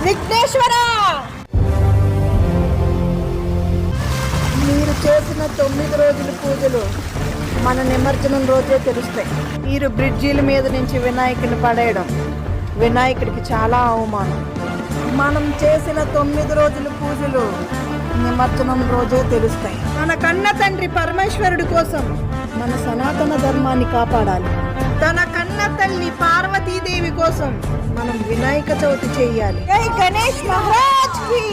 విఘ్నేశ్వర, మీరు చేసిన 9 రోజుల పూజలు మన నిమజ్జనం రోజే తెలుస్తాయి. మీరు బ్రిడ్జీల మీద నుంచి వినాయకుని పడేయడం వినాయకుడికి చాలా అవమానం. మనం చేసిన 9 రోజుల పూజలు నిమజ్జనం రోజే తెలుస్తాయి. మన కన్న తండ్రి పరమేశ్వరుడి కోసం మన సనాతన ధర్మాన్ని కాపాడాలి. తన కన్న తల్లి పార్వతీదేవి కోసం మనం వినాయక చవితి చేయాలి. జై గణేష్ మహారాజ్ కి.